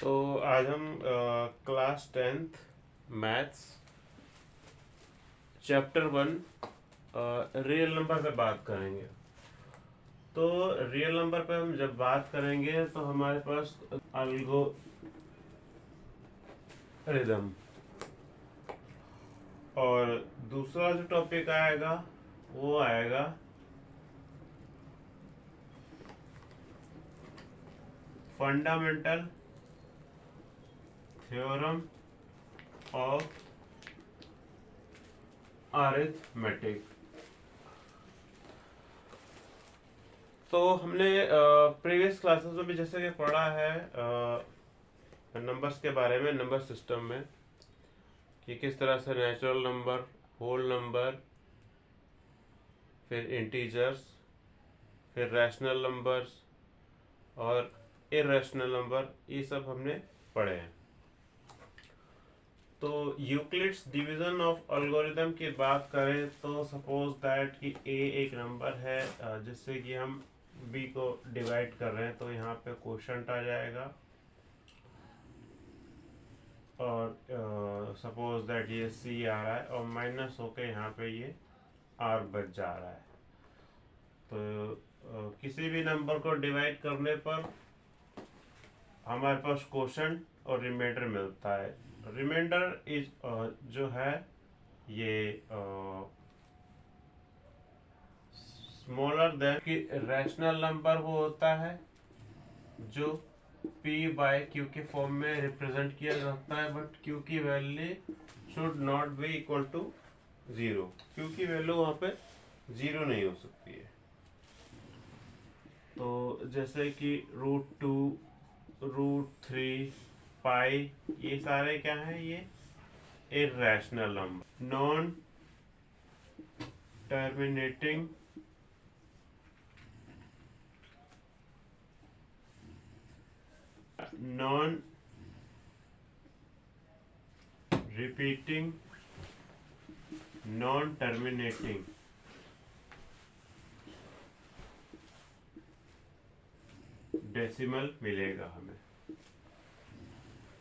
तो आज हम class 10th maths chapter 1 real number पे बात करेंगे। तो रियल नंबर पे हम जब बात करेंगे तो हमारे पास अल्गोरिदम और दूसरा जो टॉपिक आएगा वो आएगा फंडामेंटल थ्योरम ऑफ अरिथमेटिक। तो हमने प्रीवियस क्लासेस में भी जैसे कि पढ़ा है नंबर्स के बारे में, नंबर सिस्टम में, कि किस तरह से नेचुरल नंबर, होल नंबर, फिर इंटीजर्स, फिर रैशनल नंबर्स और इरेशनल नंबर, ये सब हमने पढ़े हैं। तो यूक्लिड्स डिवीजन ऑफ एल्गोरिथम की बात करें तो सपोज दैट कि ए एक नंबर है जिससे कि हम बी को डिवाइड कर रहे हैं, तो यहाँ पे क्वोशंट आ जाएगा और सपोज दैट ये सी आ रहा है और माइनस होके यहाँ पे ये आर बच जा रहा है। तो किसी भी नंबर को डिवाइड करने पर हमारे पास क्वोशंट और रिमाइंडर मिलता है। रिमाइंडर इज जो है ये स्मॉलर देन कि रैशनल नंबर वो होता है जो p बाय q के फॉर्म में रिप्रेजेंट किया जाता है, बट q की value should not be equal to 0। q की वैल्यू वहाँ पे 0 नहीं हो सकती है। तो जैसे कि √2, √3, पाई, ये सारे क्या हैं? ये irrational number, non terminating non repeating non terminating decimal मिलेगा हमें।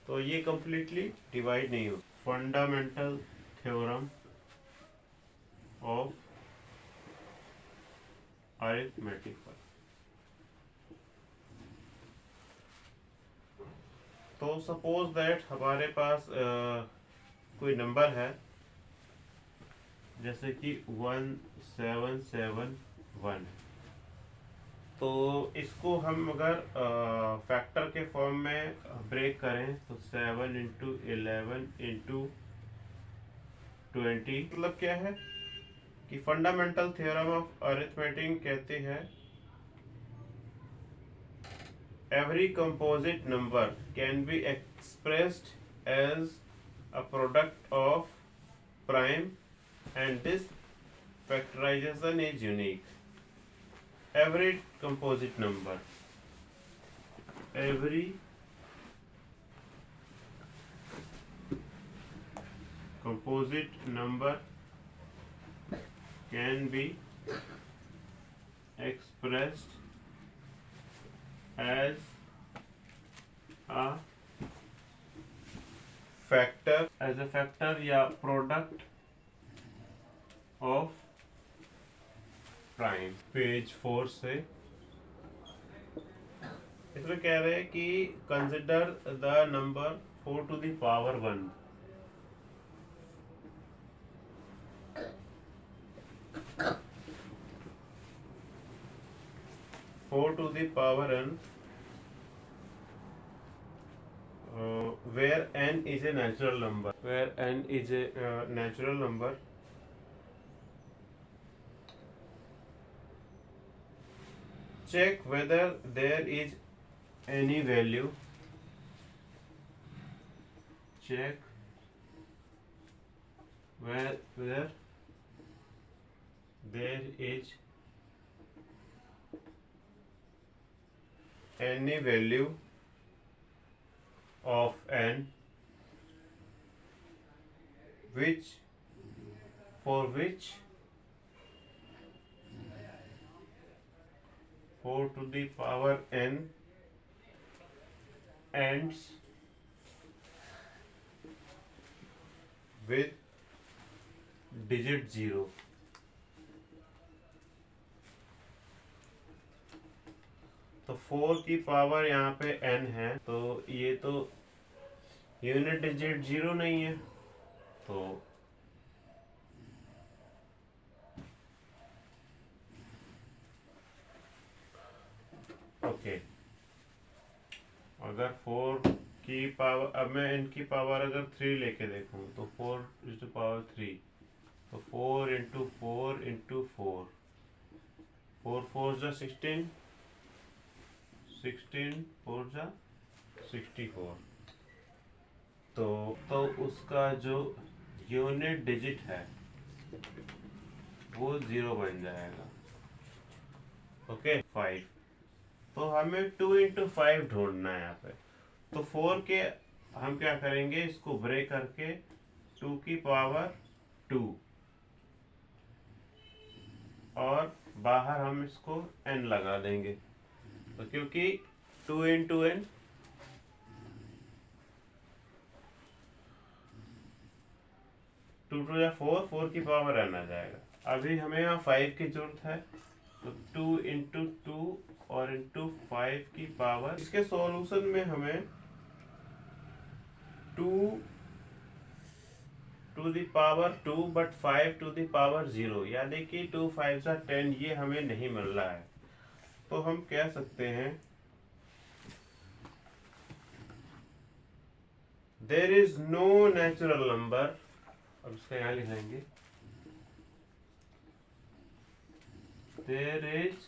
तो ये कंप्लीटली डिवाइड नहीं हो। Fundamental theorem of arithmetic. तो सपोज दैट हमारे पास कोई नंबर है जैसे कि 1771। तो इसको हम अगर फैक्टर के फॉर्म में ब्रेक करें तो 7 इंटू 11 इंटू 20, मतलब क्या है कि फंडामेंटल थ्योरम ऑफ अरिथमेटिक कहते हैं every composite number can be expressed as a product of prime and this factorization is unique. Every composite number can be expressed as a factor या product of prime। Page 4 से इसमें कह रहे हैं कि consider the number 4 to the power 1। 4 to the power n where n is a natural number, check whether there is any value of n for which 4 to the power n ends with digit 0। तो 4 की power यहाँ पे n है, तो ये तो unit digit 0 नहीं है, तो ओके। अगर 4 की पावर, अब मैं इनकी पावर अगर 3 लेके देखूँ तो 4⁻3, तो 4 इंटू 4 इंटू 4, 4 4 जा 16, 16 4 जा 64। तो उसका जो यूनिट डिजिट है वो 0 बन जाएगा। ओके 5। तो हमें 2 इंटू 5 ढूंढना है यहाँ पे। तो 4 के हम क्या करेंगे, इसको ब्रेक करके 2 की पावर 2, और बाहर हम इसको n लगा देंगे। तो क्योंकि 2 इंटू n 2 2 या 4, 4 की पावर n आ जाएगा। अभी हमें यहाँ 5 की जरूरत है, तो 2 इंटू 2 और इंटू 5 की पावर। इसके सॉल्यूशन में हमें 2 to the power 2 but 5 to the power 0, यानी कि 2 5 10, ये हमें नहीं मिल रहा है। तो हम कह सकते हैं there is no natural number. अब इसका यहाँ लिखेंगे, there is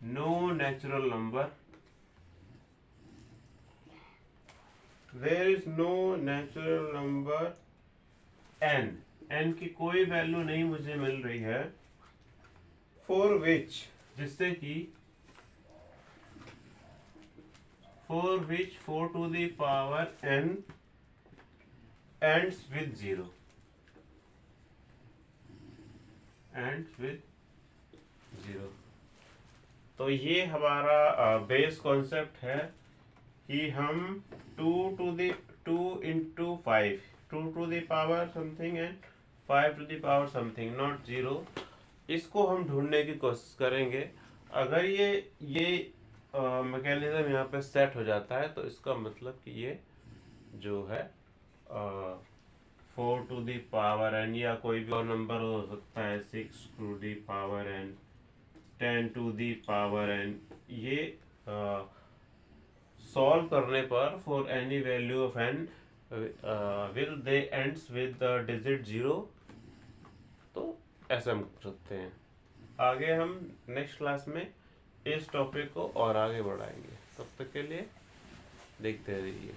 no natural number, there is no natural number n की कोई वैल्यू नहीं मुझे मिल रही है, फॉर विच, जिससे कि 4 to the power n ends with 0, ends with 0। तो ये हमारा बेस कॉन्सेप्ट है कि हम 2 into 5, 2 to the power something and 5 to the power something, not 0, इसको हम ढूंढने की कोशिश करेंगे। अगर ये मैकेनिज्म यहाँ पे सेट हो जाता है, तो इसका मतलब कि ये जो है 4 टू द पावर n, या कोई भी और नंबर हो सकता है, 6 to the power n, 10 to the power n, ये सॉल्व करने पर for any value of n will they ends with the digit 0। तो ऐसा हम कर सकते हैं। आगे हम नेक्स्ट क्लास में इस टॉपिक को और आगे बढ़ाएंगे। तब तक के लिए देखते रहिए।